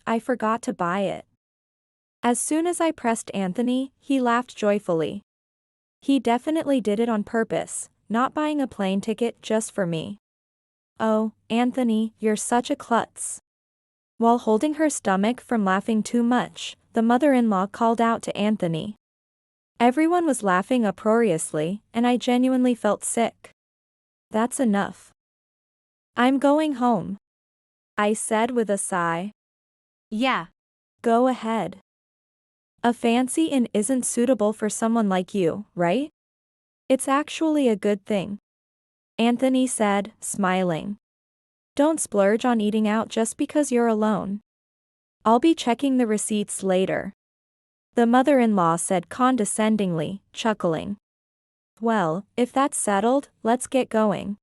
I forgot to buy it. As soon as I pressed Anthony, he laughed joyfully. He definitely did it on purpose, not buying a plane ticket just for me. Oh, Anthony, you're such a klutz. While holding her stomach from laughing too much, the mother-in-law called out to Anthony. Everyone was laughing uproariously, and I genuinely felt sick. That's enough. I'm going home, I said with a sigh. Yeah. Go ahead. A fancy inn isn't suitable for someone like you, right? It's actually a good thing, Anthony said, smiling. Don't splurge on eating out just because you're alone. I'll be checking the receipts later, the mother-in-law said condescendingly, chuckling. Well, if that's settled, let's get going.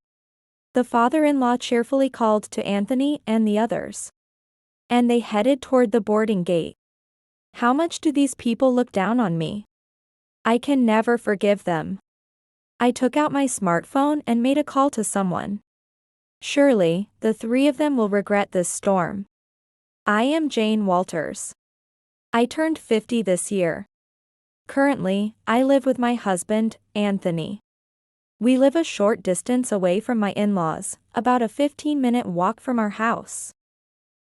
The father-in-law cheerfully called to Anthony and the others. And they headed toward the boarding gate. How much do these people look down on me? I can never forgive them. I took out my smartphone and made a call to someone. Surely, the three of them will regret this storm. I am Jane Walters. I turned 50 this year. Currently, I live with my husband, Anthony. We live a short distance away from my in-laws, about a 15-minute walk from our house.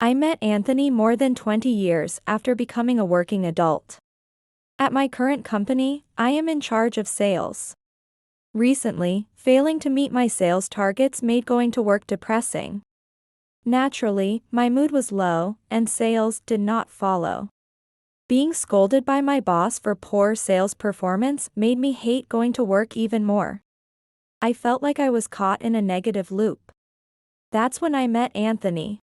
I met Anthony more than 20 years after becoming a working adult. At my current company, I am in charge of sales. Recently, failing to meet my sales targets made going to work depressing. Naturally, my mood was low, and sales did not follow. Being scolded by my boss for poor sales performance made me hate going to work even more. I felt like I was caught in a negative loop. That's when I met Anthony.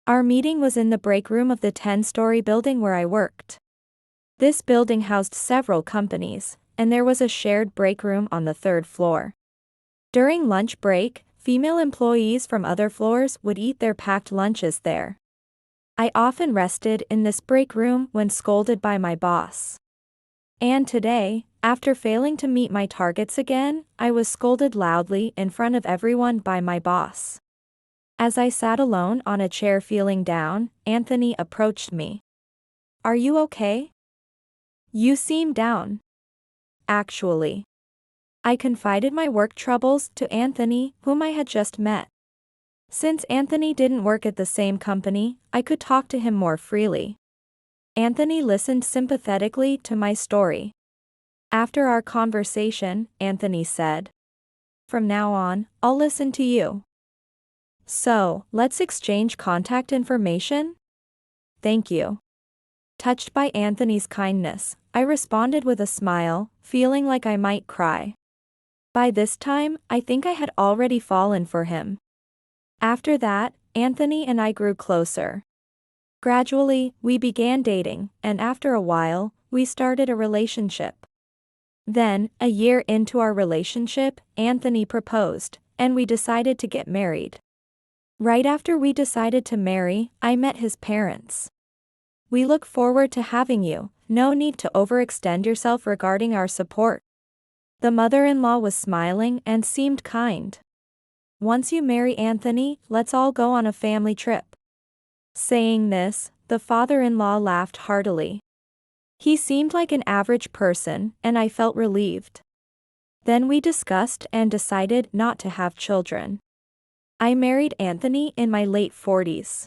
Our meeting was in the break room of the 10-story building where I worked. This building housed several companies, and there was a shared break room on the 3rd floor. During lunch break, female employees from other floors would eat their packed lunches there. I often rested in this break room when scolded by my boss. And today, after failing to meet my targets again, I was scolded loudly in front of everyone by my boss. As I sat alone on a chair feeling down, Anthony approached me. Are you okay? You seem down. Actually, I confided my work troubles to Anthony, whom I had just met. Since Anthony didn't work at the same company, I could talk to him more freely. Anthony listened sympathetically to my story. After our conversation, Anthony said, "From now on, I'll listen to you. So, let's exchange contact information?" Thank you. Touched by Anthony's kindness, I responded with a smile, feeling like I might cry. By this time, I think I had already fallen for him. After that, Anthony and I grew closer. Gradually, we began dating, and after a while, we started a relationship. Then, a year into our relationship, Anthony proposed, and we decided to get married. Right after we decided to marry, I met his parents. We look forward to having you, no need to overextend yourself regarding our support. The mother-in-law was smiling and seemed kind. Once you marry Anthony, let's all go on a family trip. Saying this, the father-in-law laughed heartily. He seemed like an average person, and I felt relieved. Then we discussed and decided not to have children. I married Anthony in my late 40s.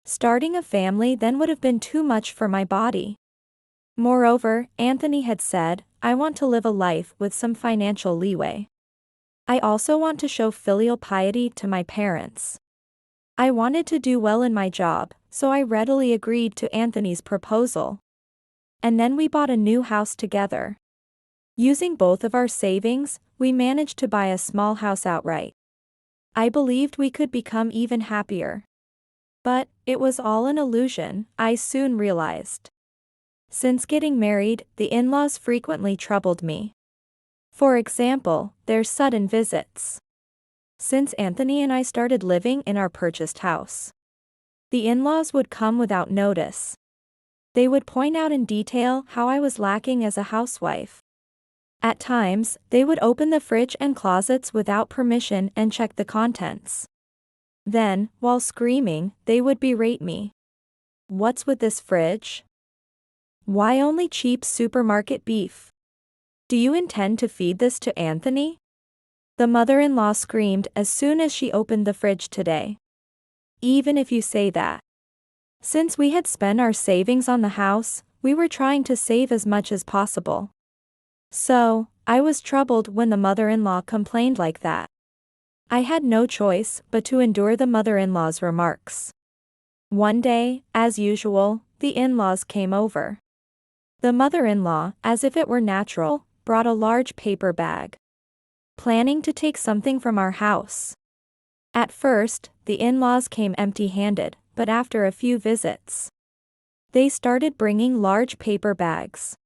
Starting a family then would have been too much for my body. Moreover, Anthony had said, I want to live a life with some financial leeway. I also want to show filial piety to my parents. I wanted to do well in my job, so I readily agreed to Anthony's proposal. And then we bought a new house together. Using both of our savings, we managed to buy a small house outright. I believed we could become even happier. But, it was all an illusion, I soon realized. Since getting married, the in-laws frequently troubled me. For example, their sudden visits. Since Anthony and I started living in our purchased house, the in-laws would come without notice. They would point out in detail how I was lacking as a housewife. At times, they would open the fridge and closets without permission and check the contents. Then, while screaming, they would berate me. What's with this fridge? Why only cheap supermarket beef? Do you intend to feed this to Anthony? The mother-in-law screamed as soon as she opened the fridge today. Even if you say that. Since we had spent our savings on the house, we were trying to save as much as possible. So, I was troubled when the mother-in-law complained like that. I had no choice but to endure the mother-in-law's remarks. One day, as usual, the in-laws came over. The mother-in-law, as if it were natural, brought a large paper bag, planning to take something from our house. At first, the in-laws came empty-handed, but after a few visits, they started bringing large paper bags.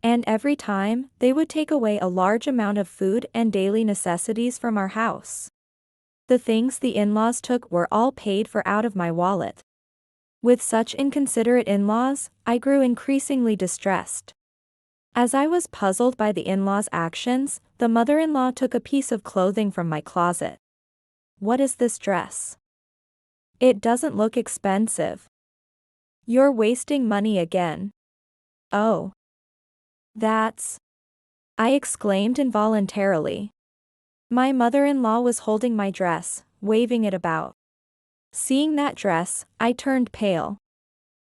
And every time, they would take away a large amount of food and daily necessities from our house. The things the in-laws took were all paid for out of my wallet. With such inconsiderate in-laws, I grew increasingly distressed. As I was puzzled by the in-laws' actions, the mother-in-law took a piece of clothing from my closet. What is this dress? It doesn't look expensive. You're wasting money again. Oh. That's... I exclaimed involuntarily. My mother-in-law was holding my dress, waving it about. Seeing that dress, I turned pale.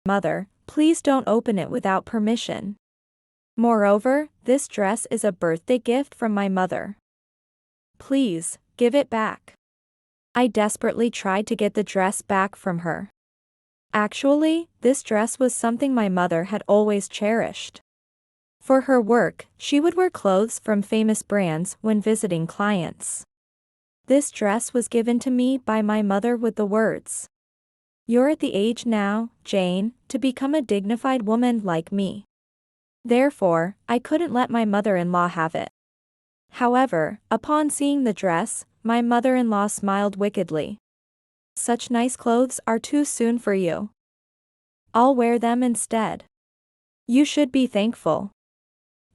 Mother, please don't open it without permission. Moreover, this dress is a birthday gift from my mother. Please, give it back. I desperately tried to get the dress back from her. Actually, this dress was something my mother had always cherished. For her work, she would wear clothes from famous brands when visiting clients. This dress was given to me by my mother with the words, "You're at the age now, Jane, to become a dignified woman like me." Therefore, I couldn't let my mother-in-law have it. However, upon seeing the dress, my mother-in-law smiled wickedly. Such nice clothes are too soon for you. I'll wear them instead. You should be thankful.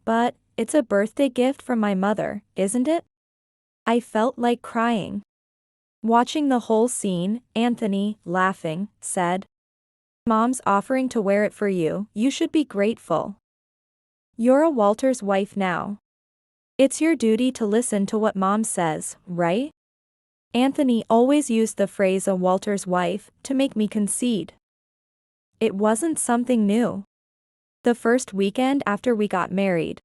But, it's a birthday gift from my mother, isn't it? I felt like crying. Watching the whole scene, Anthony, laughing, said, "Mom's offering to wear it for you, you should be grateful. You're a Walter's wife now. It's your duty to listen to what Mom says, right?" Anthony always used the phrase "a Walter's wife" to make me concede. It wasn't something new. The first weekend after we got married,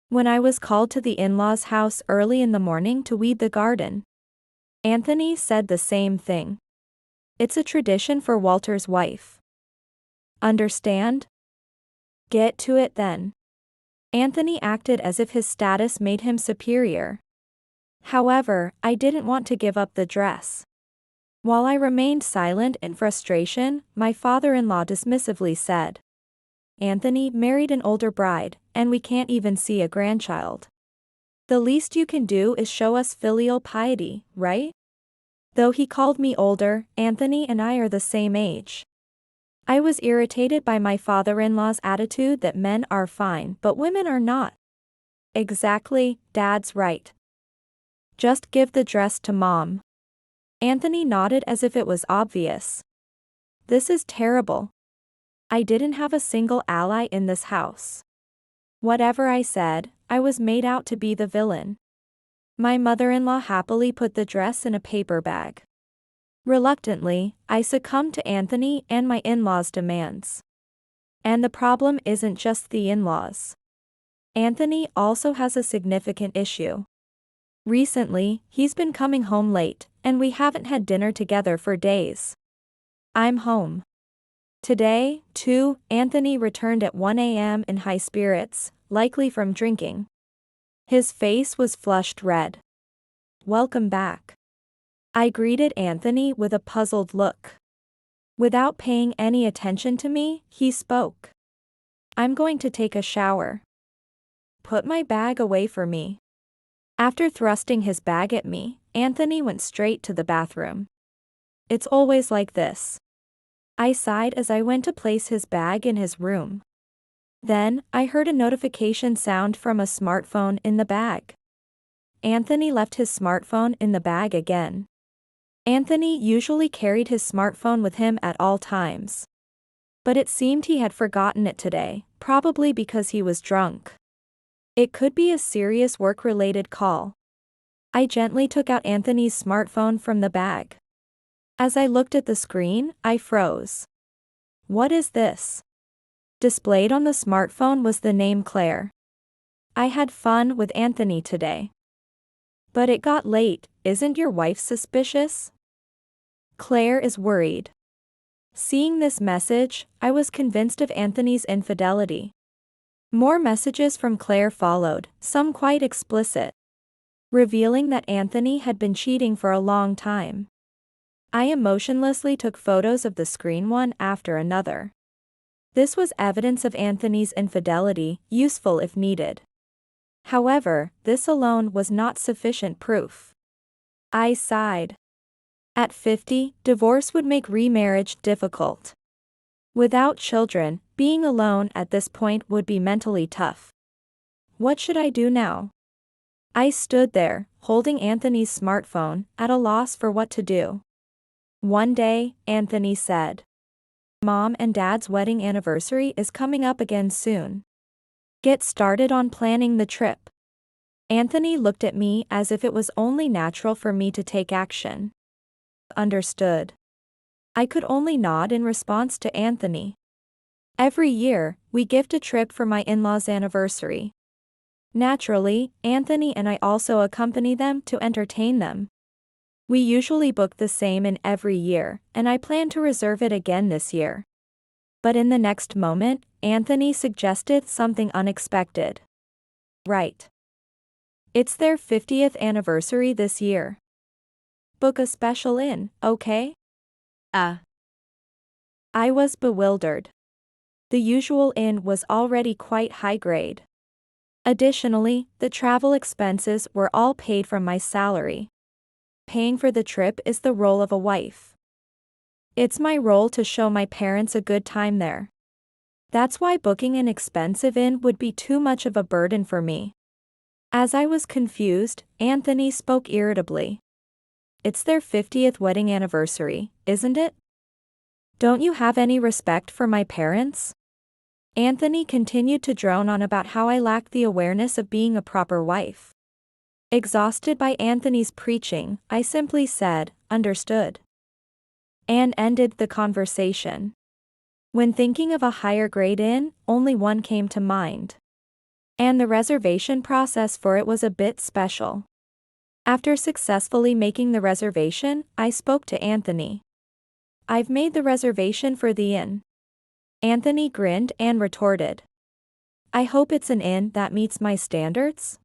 when I was called to the in-laws' house early in the morning to weed the garden, Anthony said the same thing. It's a tradition for Walter's wife. Understand? Get to it then. Anthony acted as if his status made him superior. However, I didn't want to give up the dress. While I remained silent in frustration, my father-in-law dismissively said, "Anthony married an older bride, and we can't even see a grandchild. The least you can do is show us filial piety, right?" Though he called me older, Anthony and I are the same age. I was irritated by my father-in-law's attitude that men are fine but women are not. Exactly, Dad's right. Just give the dress to Mom. Anthony nodded as if it was obvious. This is terrible. I didn't have a single ally in this house. Whatever I said, I was made out to be the villain. My mother-in-law happily put the dress in a paper bag. Reluctantly, I succumbed to Anthony and my in-laws' demands. And the problem isn't just the in-laws. Anthony also has a significant issue. Recently, he's been coming home late, and we haven't had dinner together for days. I'm home. Today, too, Anthony returned at 1 a.m. in high spirits, likely from drinking. His face was flushed red. "Welcome back." I greeted Anthony with a puzzled look. Without paying any attention to me, he spoke. "I'm going to take a shower. Put my bag away for me." After thrusting his bag at me, Anthony went straight to the bathroom. It's always like this. I sighed as I went to place his bag in his room. Then, I heard a notification sound from a smartphone in the bag. Anthony left his smartphone in the bag again. Anthony usually carried his smartphone with him at all times. But it seemed he had forgotten it today, probably because he was drunk. It could be a serious work-related call. I gently took out Anthony's smartphone from the bag. As I looked at the screen, I froze. What is this? Displayed on the smartphone was the name Claire. I had fun with Anthony today. But it got late. Isn't your wife suspicious? Claire is worried. Seeing this message, I was convinced of Anthony's infidelity. More messages from Claire followed, some quite explicit, revealing that Anthony had been cheating for a long time. I emotionlessly took photos of the screen one after another. This was evidence of Anthony's infidelity, useful if needed. However, this alone was not sufficient proof. I sighed. At 50, divorce would make remarriage difficult. Without children, being alone at this point would be mentally tough. What should I do now? I stood there, holding Anthony's smartphone, at a loss for what to do. One day, Anthony said, "Mom and Dad's wedding anniversary is coming up again soon. Get started on planning the trip." Anthony looked at me as if it was only natural for me to take action. Understood. I could only nod in response to Anthony. Every year, we gift a trip for my in-laws' anniversary. Naturally, Anthony and I also accompany them to entertain them. We usually book the same in every year, and I plan to reserve it again this year. But in the next moment, Anthony suggested something unexpected. Right. It's their 50th anniversary this year. Book a special inn, okay? I was bewildered. The usual inn was already quite high grade. Additionally, the travel expenses were all paid from my salary. Paying for the trip is the role of a wife. It's my role to show my parents a good time there. That's why booking an expensive inn would be too much of a burden for me. As I was confused, Anthony spoke irritably. It's their 50th wedding anniversary, isn't it? Don't you have any respect for my parents? Anthony continued to drone on about how I lacked the awareness of being a proper wife. Exhausted by Anthony's preaching, I simply said, "Understood," and ended the conversation. When thinking of a higher grade inn, only one came to mind. And the reservation process for it was a bit special. After successfully making the reservation, I spoke to Anthony. "I've made the reservation for the inn." Anthony grinned and retorted, "I hope it's an inn that meets my standards?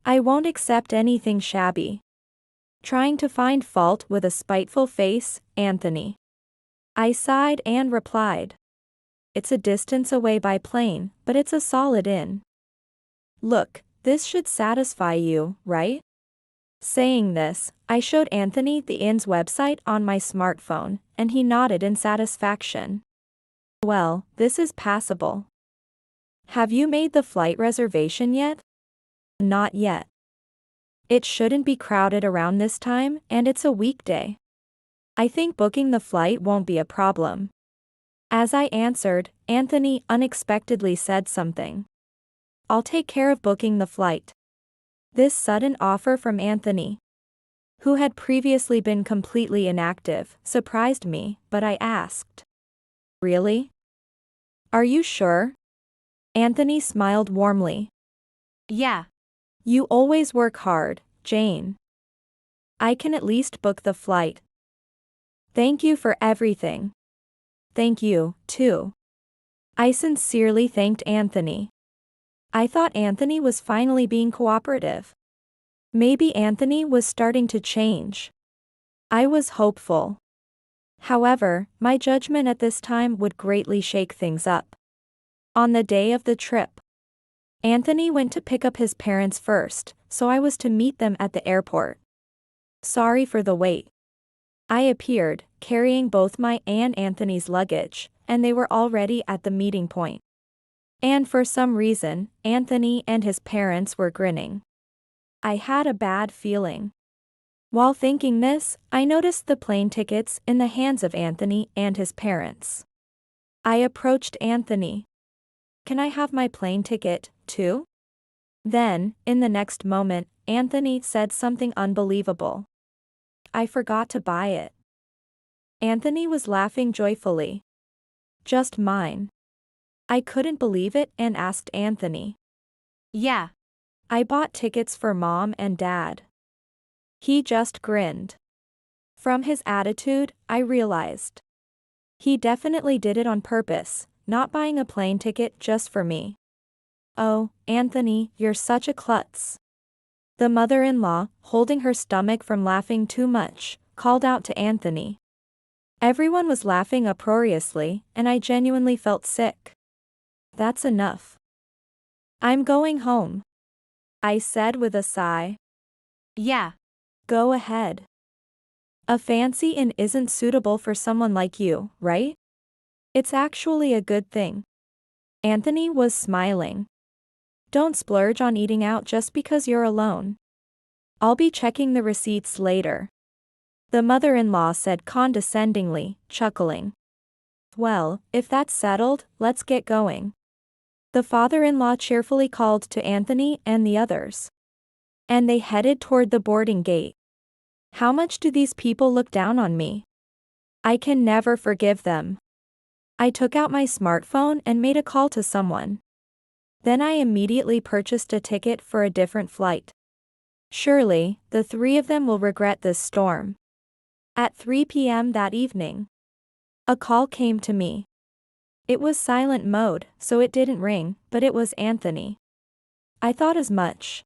I won't accept anything shabby." Trying to find fault with a spiteful face, Anthony. I sighed and replied, "It's a distance away by plane, but it's a solid inn. Look, this should satisfy you, right?" Saying this, I showed Anthony the inn's website on my smartphone, and he nodded in satisfaction. "Well, this is passable. Have you made the flight reservation yet?" "Not yet. It shouldn't be crowded around this time, and it's a weekday. I think booking the flight won't be a problem." As I answered, Anthony unexpectedly said something. "I'll take care of booking the flight." This sudden offer from Anthony, who had previously been completely inactive, surprised me, but I asked, "Really? Are you sure?" Anthony smiled warmly. "Yeah. You always work hard, Jane. I can at least book the flight." "Thank you for everything." "Thank you, too." I sincerely thanked Anthony. I thought Anthony was finally being cooperative. Maybe Anthony was starting to change. I was hopeful. However, my judgment at this time would greatly shake things up. On the day of the trip, Anthony went to pick up his parents first, so I was to meet them at the airport. Sorry for the wait. I appeared, carrying both my and Anthony's luggage, and they were already at the meeting point. And for some reason, Anthony and his parents were grinning. I had a bad feeling. While thinking this, I noticed the plane tickets in the hands of Anthony and his parents. I approached Anthony. Can I have my plane ticket, too? Then, in the next moment, Anthony said something unbelievable. I forgot to buy it. Anthony was laughing joyfully. Just mine. I couldn't believe it and asked Anthony. Yeah. I bought tickets for Mom and Dad. He just grinned. From his attitude, I realized. He definitely did it on purpose, not buying a plane ticket just for me. Oh, Anthony, you're such a klutz. The mother-in-law, holding her stomach from laughing too much, called out to Anthony. Everyone was laughing uproariously, and I genuinely felt sick. That's enough. I'm going home, I said with a sigh. Yeah. Go ahead. A fancy inn isn't suitable for someone like you, right? It's actually a good thing. Anthony was smiling. Don't splurge on eating out just because you're alone. I'll be checking the receipts later. The mother-in-law said condescendingly, chuckling. Well, if that's settled, let's get going. The father-in-law cheerfully called to Anthony and the others. And they headed toward the boarding gate. How much do these people look down on me? I can never forgive them. I took out my smartphone and made a call to someone. Then I immediately purchased a ticket for a different flight. Surely, the three of them will regret this storm. At 3 p.m. that evening, a call came to me. It was silent mode, so it didn't ring, but it was Anthony. I thought as much.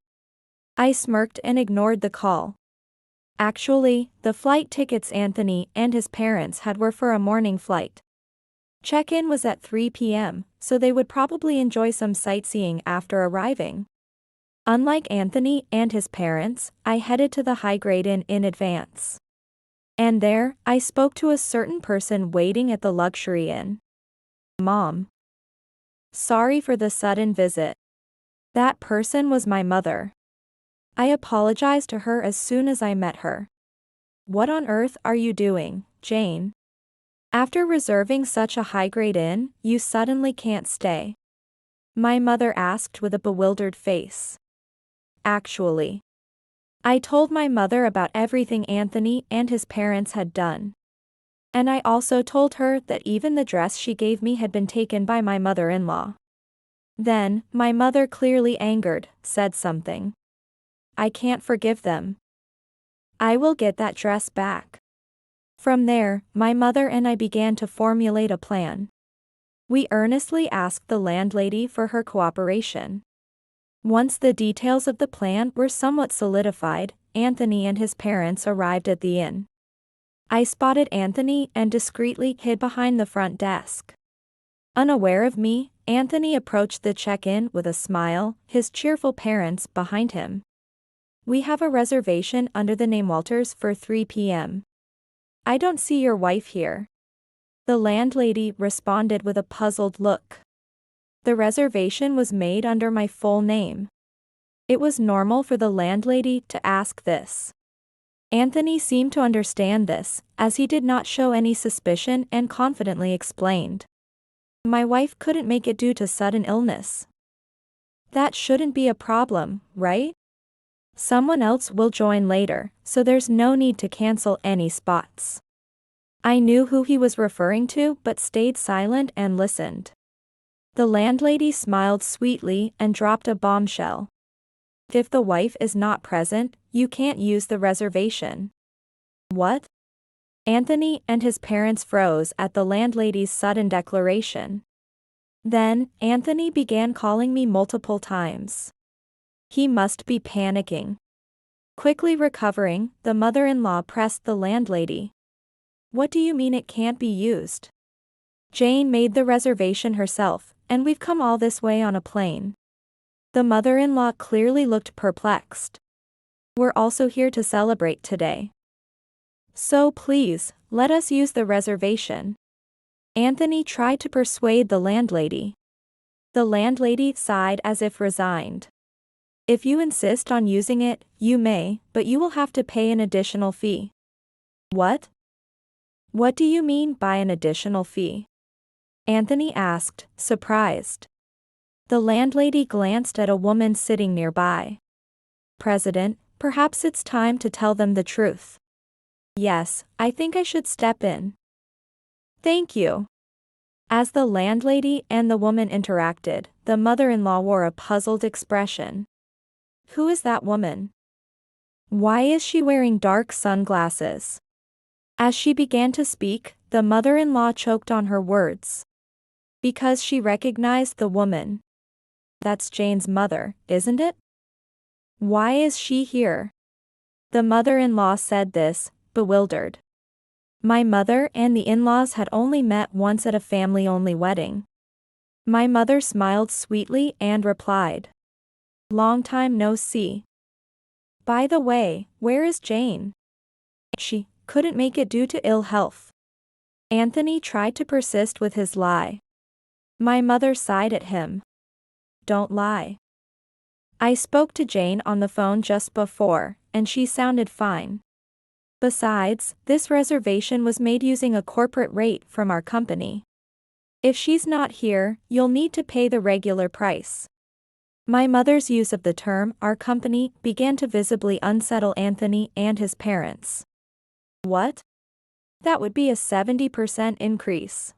I smirked and ignored the call. Actually, the flight tickets Anthony and his parents had were for a morning flight. Check-in was at 3 p.m., so they would probably enjoy some sightseeing after arriving. Unlike Anthony and his parents, I headed to the high-grade inn in advance. And there, I spoke to a certain person waiting at the luxury inn. Mom. Sorry for the sudden visit. That person was my mother. I apologized to her as soon as I met her. What on earth are you doing, Jane? After reserving such a high-grade inn, you suddenly can't stay? My mother asked with a bewildered face. Actually, I told my mother about everything Anthony and his parents had done. And I also told her that even the dress she gave me had been taken by my mother-in-law. Then, my mother, clearly angered, said something. I can't forgive them. I will get that dress back. From there, my mother and I began to formulate a plan. We earnestly asked the landlady for her cooperation. Once the details of the plan were somewhat solidified, Anthony and his parents arrived at the inn. I spotted Anthony and discreetly hid behind the front desk. Unaware of me, Anthony approached the check-in with a smile, his cheerful parents behind him. We have a reservation under the name Walters for 3 p.m. I don't see your wife here. The landlady responded with a puzzled look. The reservation was made under my full name. It was normal for the landlady to ask this. Anthony seemed to understand this, as he did not show any suspicion and confidently explained. My wife couldn't make it due to sudden illness. That shouldn't be a problem, right? Someone else will join later, so there's no need to cancel any spots. I knew who he was referring to but stayed silent and listened. The landlady smiled sweetly and dropped a bombshell. If the wife is not present, you can't use the reservation. What? Anthony and his parents froze at the landlady's sudden declaration. Then, Anthony began calling me multiple times. He must be panicking. Quickly recovering, the mother-in-law pressed the landlady. What do you mean it can't be used? Jane made the reservation herself, and we've come all this way on a plane. The mother-in-law clearly looked perplexed. We're also here to celebrate today. So please, let us use the reservation. Anthony tried to persuade the landlady. The landlady sighed as if resigned. If you insist on using it, you may, but you will have to pay an additional fee. What? What do you mean by an additional fee? Anthony asked, surprised. The landlady glanced at a woman sitting nearby. President, perhaps it's time to tell them the truth. Yes, I think I should step in. Thank you. As the landlady and the woman interacted, the mother-in-law wore a puzzled expression. Who is that woman? Why is she wearing dark sunglasses? As she began to speak, the mother-in-law choked on her words. Because she recognized the woman. That's Jane's mother, isn't it? Why is she here? The mother-in-law said this, bewildered. My mother and the in-laws had only met once at a family-only wedding. My mother smiled sweetly and replied. Long time no see. By the way, where is Jane? She couldn't make it due to ill health. Anthony tried to persist with his lie. My mother sighed at him. Don't lie. I spoke to Jane on the phone just before, and she sounded fine. Besides, this reservation was made using a corporate rate from our company. If she's not here, you'll need to pay the regular price. My mother's use of the term, our company, began to visibly unsettle Anthony and his parents. What? That would be a 70% increase.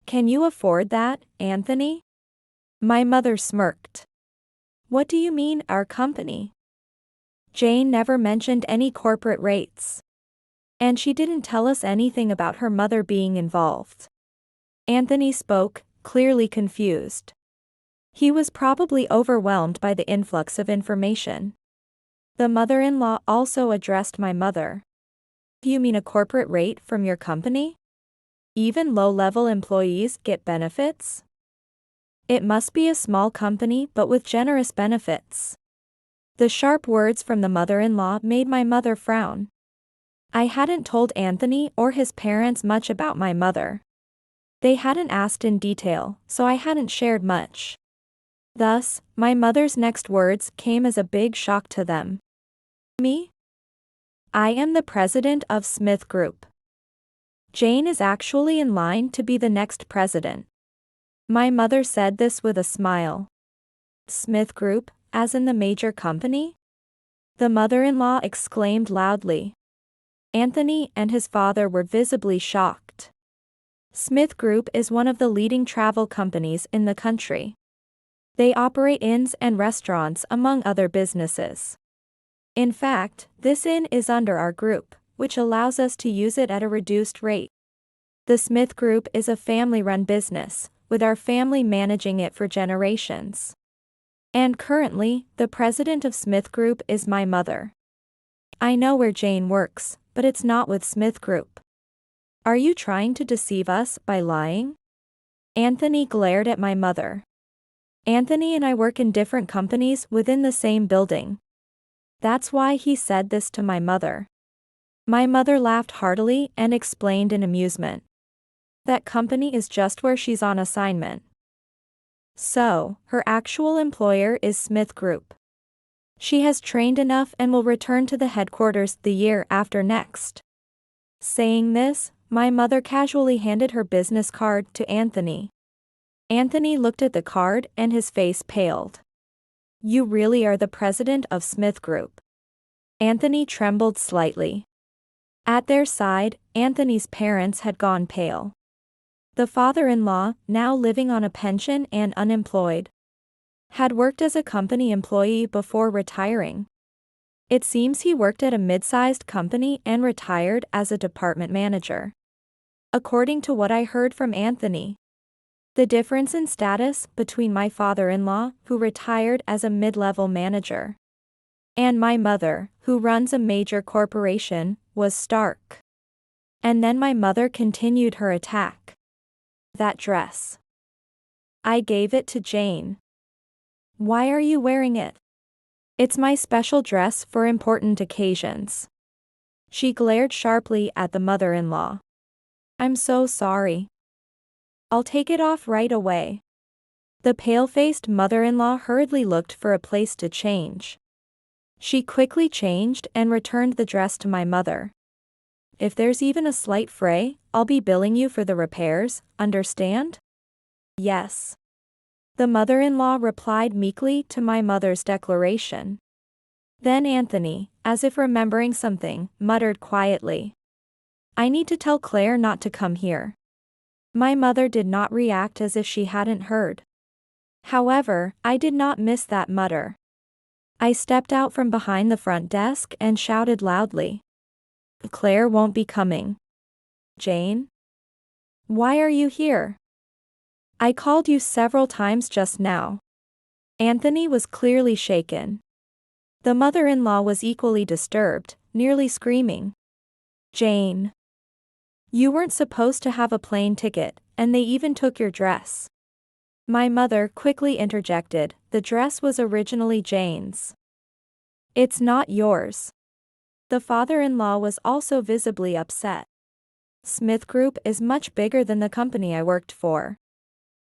Can you afford that, Anthony? My mother smirked. What do you mean, our company? Jane never mentioned any corporate rates. And she didn't tell us anything about her mother being involved. Anthony spoke, clearly confused. He was probably overwhelmed by the influx of information. The mother-in-law also addressed my mother. You mean a corporate rate from your company? Even low-level employees get benefits? It must be a small company but with generous benefits. The sharp words from the mother-in-law made my mother frown. I hadn't told Anthony or his parents much about my mother. They hadn't asked in detail, so I hadn't shared much. Thus, my mother's next words came as a big shock to them. Me? I am the president of Smith Group. Jane is actually in line to be the next president. My mother said this with a smile. Smith Group, as in the major company? The mother-in-law exclaimed loudly. Anthony and his father were visibly shocked. Smith Group is one of the leading travel companies in the country. They operate inns and restaurants among other businesses. In fact, this inn is under our group, which allows us to use it at a reduced rate. The Smith Group is a family-run business, with our family managing it for generations. And currently, the president of Smith Group is my mother. I know where Jane works, but it's not with Smith Group. Are you trying to deceive us by lying? Anthony glared at my mother. Anthony and I work in different companies within the same building. That's why he said this to my mother. My mother laughed heartily and explained in amusement. That company is just where she's on assignment. So, her actual employer is Smith Group. She has trained enough and will return to the headquarters the year after next. Saying this, my mother casually handed her business card to Anthony. Anthony looked at the card and his face paled. You really are the president of Smith Group. Anthony trembled slightly. At their side, Anthony's parents had gone pale. The father-in-law, now living on a pension and unemployed, had worked as a company employee before retiring. It seems he worked at a mid-sized company and retired as a department manager. According to what I heard from Anthony, the difference in status between my father-in-law, who retired as a mid-level manager, and my mother, who runs a major corporation, was stark. And then my mother continued her attack. That dress. I gave it to Jane. Why are you wearing it? It's my special dress for important occasions. She glared sharply at the mother-in-law. I'm so sorry. I'll take it off right away. The pale-faced mother-in-law hurriedly looked for a place to change. She quickly changed and returned the dress to my mother. If there's even a slight fray, I'll be billing you for the repairs, understand? Yes. The mother-in-law replied meekly to my mother's declaration. Then Anthony, as if remembering something, muttered quietly, I need to tell Claire not to come here. My mother did not react as if she hadn't heard. However, I did not miss that mutter. I stepped out from behind the front desk and shouted loudly. Claire won't be coming. Jane? Why are you here? I called you several times just now. Anthony was clearly shaken. The mother-in-law was equally disturbed, nearly screaming. Jane. You weren't supposed to have a plane ticket, and they even took your dress. My mother quickly interjected, the dress was originally Jane's. It's not yours. The father-in-law was also visibly upset. Smith Group is much bigger than the company I worked for.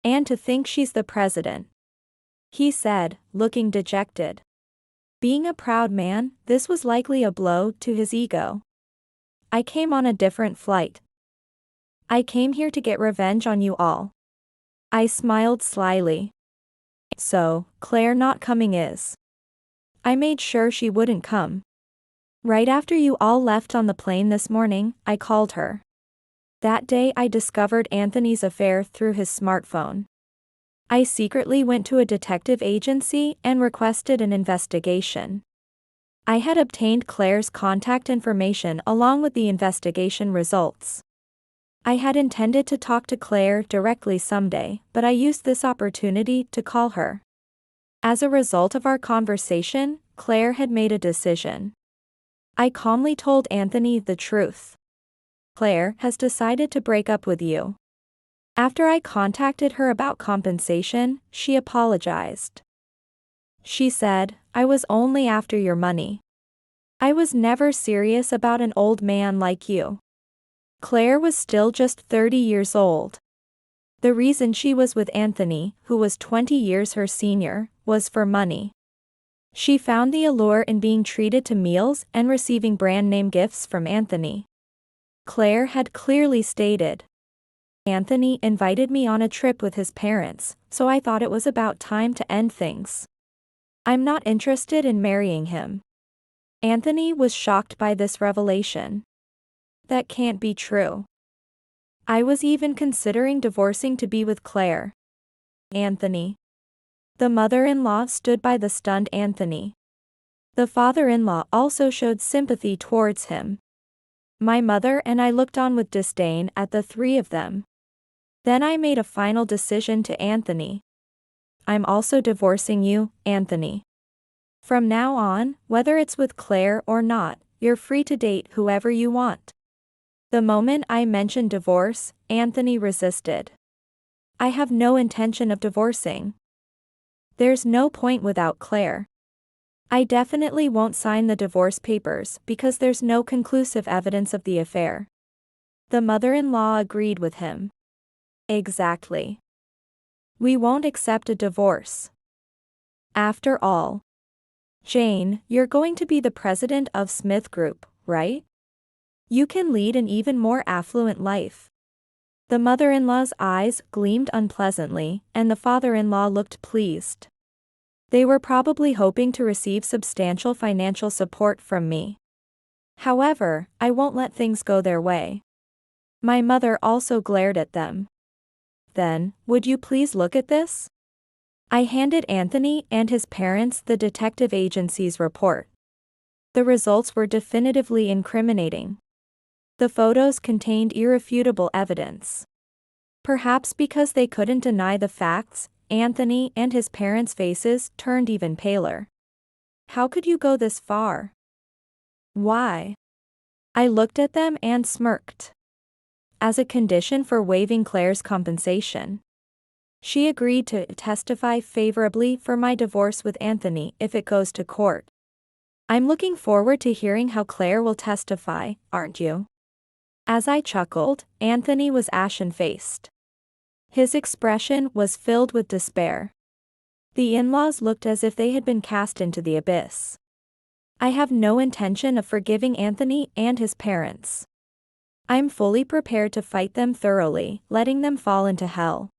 And to think she's the president. He said, looking dejected. Being a proud man, this was likely a blow to his ego. I came on a different flight. I came here to get revenge on you all. I smiled slyly. So, Claire not coming is. I made sure she wouldn't come. Right after you all left on the plane this morning, I called her. That day I discovered Anthony's affair through his smartphone. I secretly went to a detective agency and requested an investigation. I had obtained Claire's contact information along with the investigation results. I had intended to talk to Claire directly someday, but I used this opportunity to call her. As a result of our conversation, Claire had made a decision. I calmly told Anthony the truth. Claire has decided to break up with you. After I contacted her about compensation, she apologized. She said, I was only after your money. I was never serious about an old man like you. Claire was still just 30 years old. The reason she was with Anthony, who was 20 years her senior, was for money. She found the allure in being treated to meals and receiving brand-name gifts from Anthony. Claire had clearly stated. Anthony invited me on a trip with his parents, so I thought it was about time to end things. I'm not interested in marrying him. Anthony was shocked by this revelation. That can't be true. I was even considering divorcing to be with Claire. Anthony. The mother-in-law stood by the stunned Anthony. The father-in-law also showed sympathy towards him. My mother and I looked on with disdain at the three of them. Then I made a final decision to Anthony. I'm also divorcing you, Anthony. From now on, whether it's with Claire or not, you're free to date whoever you want. The moment I mentioned divorce, Anthony resisted. I have no intention of divorcing. There's no point without Claire. I definitely won't sign the divorce papers because there's no conclusive evidence of the affair. The mother-in-law agreed with him. Exactly. We won't accept a divorce. After all. Jane, you're going to be the president of Smith Group, right? You can lead an even more affluent life. The mother-in-law's eyes gleamed unpleasantly, and the father-in-law looked pleased. They were probably hoping to receive substantial financial support from me. However, I won't let things go their way. My mother also glared at them. Then, would you please look at this? I handed Anthony and his parents the detective agency's report. The results were definitively incriminating. The photos contained irrefutable evidence. Perhaps because they couldn't deny the facts, Anthony and his parents' faces turned even paler. How could you go this far? Why? I looked at them and smirked. As a condition for waiving Claire's compensation, she agreed to testify favorably for my divorce with Anthony if it goes to court. I'm looking forward to hearing how Claire will testify, aren't you? As I chuckled, Anthony was ashen-faced. His expression was filled with despair. The in-laws looked as if they had been cast into the abyss. I have no intention of forgiving Anthony and his parents. I'm fully prepared to fight them thoroughly, letting them fall into hell.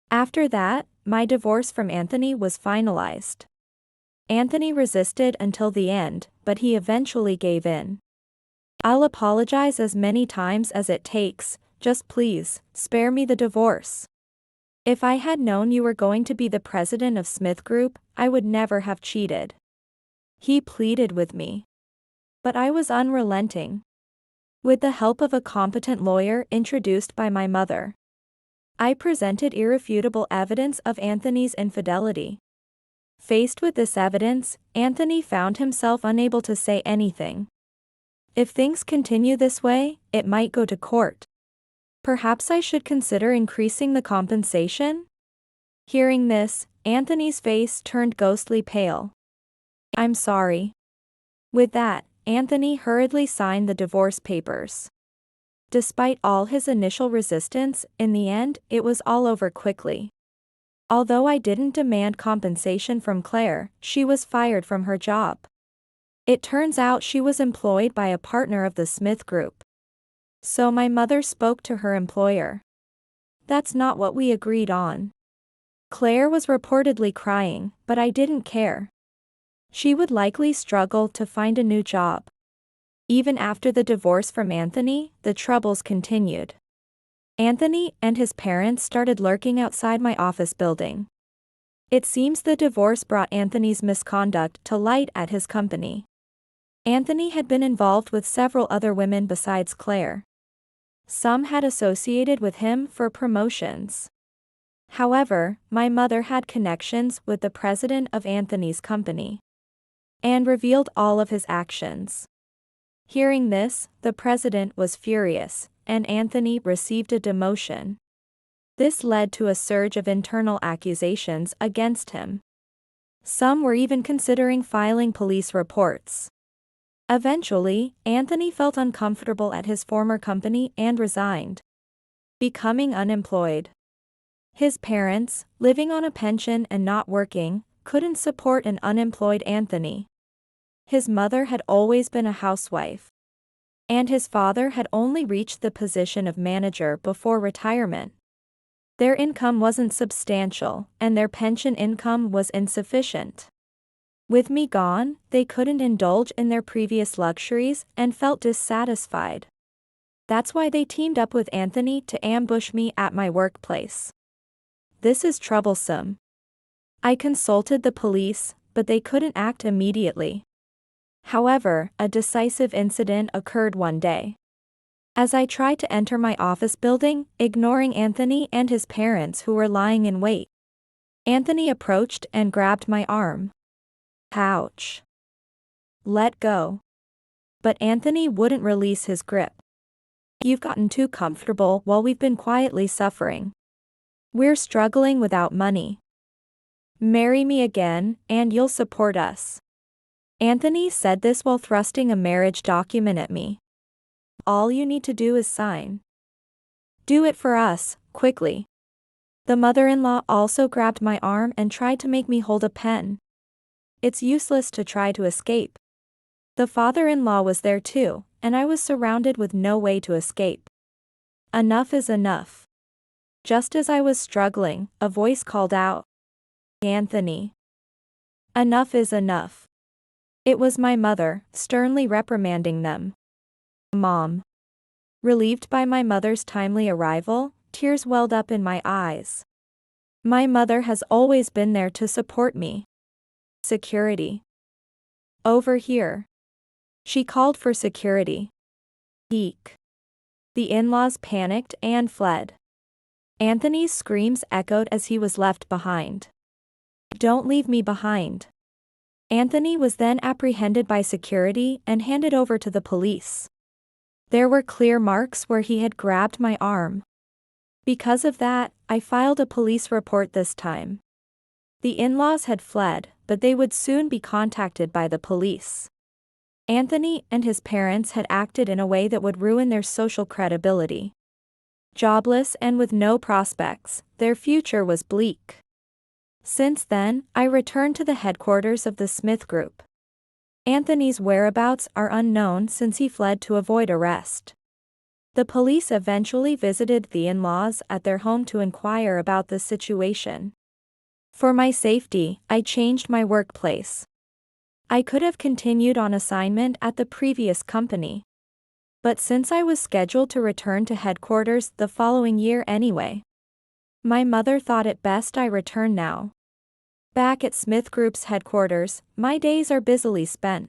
After that, my divorce from Anthony was finalized. Anthony resisted until the end, but he eventually gave in. I'll apologize as many times as it takes, just please, spare me the divorce. If I had known you were going to be the president of Smith Group, I would never have cheated. He pleaded with me. But I was unrelenting. With the help of a competent lawyer introduced by my mother, I presented irrefutable evidence of Anthony's infidelity. Faced with this evidence, Anthony found himself unable to say anything. If things continue this way, it might go to court. Perhaps I should consider increasing the compensation? Hearing this, Anthony's face turned ghostly pale. I'm sorry. With that, Anthony hurriedly signed the divorce papers. Despite all his initial resistance, in the end, it was all over quickly. Although I didn't demand compensation from Claire, she was fired from her job. It turns out she was employed by a partner of the Smith Group. So my mother spoke to her employer. That's not what we agreed on. Claire was reportedly crying, but I didn't care. She would likely struggle to find a new job. Even after the divorce from Anthony, the troubles continued. Anthony and his parents started lurking outside my office building. It seems the divorce brought Anthony's misconduct to light at his company. Anthony had been involved with several other women besides Claire. Some had associated with him for promotions. However, my mother had connections with the president of Anthony's company and revealed all of his actions. Hearing this, the president was furious, and Anthony received a demotion. This led to a surge of internal accusations against him. Some were even considering filing police reports. Eventually, Anthony felt uncomfortable at his former company and resigned, becoming unemployed. His parents, living on a pension and not working, couldn't support an unemployed Anthony. His mother had always been a housewife, and his father had only reached the position of manager before retirement. Their income wasn't substantial, and their pension income was insufficient. With me gone, they couldn't indulge in their previous luxuries and felt dissatisfied. That's why they teamed up with Anthony to ambush me at my workplace. This is troublesome. I consulted the police, but they couldn't act immediately. However, a decisive incident occurred one day. As I tried to enter my office building, ignoring Anthony and his parents who were lying in wait, Anthony approached and grabbed my arm. Ouch. Let go. But Anthony wouldn't release his grip. You've gotten too comfortable while we've been quietly suffering. We're struggling without money. Marry me again, and you'll support us. Anthony said this while thrusting a marriage document at me. All you need to do is sign. Do it for us, quickly. The mother-in-law also grabbed my arm and tried to make me hold a pen. It's useless to try to escape. The father-in-law was there too, and I was surrounded with no way to escape. Enough is enough. Just as I was struggling, a voice called out, Anthony. Enough is enough. It was my mother, sternly reprimanding them. Mom. Relieved by my mother's timely arrival, tears welled up in my eyes. My mother has always been there to support me. Security. Over here. She called for security. Eek. The in-laws panicked and fled. Anthony's screams echoed as he was left behind. Don't leave me behind. Anthony was then apprehended by security and handed over to the police. There were clear marks where he had grabbed my arm. Because of that, I filed a police report this time. The in-laws had fled, but they would soon be contacted by the police. Anthony and his parents had acted in a way that would ruin their social credibility. Jobless and with no prospects, their future was bleak. Since then, I returned to the headquarters of the Smith Group. Anthony's whereabouts are unknown since he fled to avoid arrest. The police eventually visited the in-laws at their home to inquire about the situation. For my safety, I changed my workplace. I could have continued on assignment at the previous company. But since I was scheduled to return to headquarters the following year anyway, my mother thought it best I return now. Back at Smith Group's headquarters, my days are busily spent.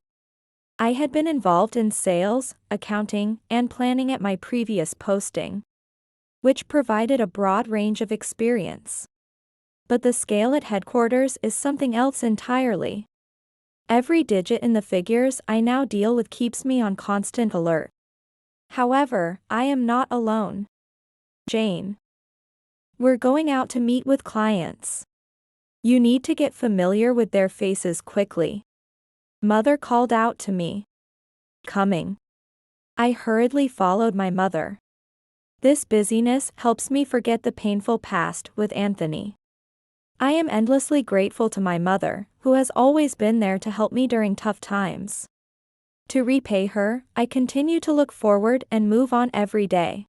I had been involved in sales, accounting, and planning at my previous posting, which provided a broad range of experience. But the scale at headquarters is something else entirely. Every digit in the figures I now deal with keeps me on constant alert. However, I am not alone. Jane. We're going out to meet with clients. You need to get familiar with their faces quickly. Mother called out to me. Coming. I hurriedly followed my mother. This busyness helps me forget the painful past with Anthony. I am endlessly grateful to my mother, who has always been there to help me during tough times. To repay her, I continue to look forward and move on every day.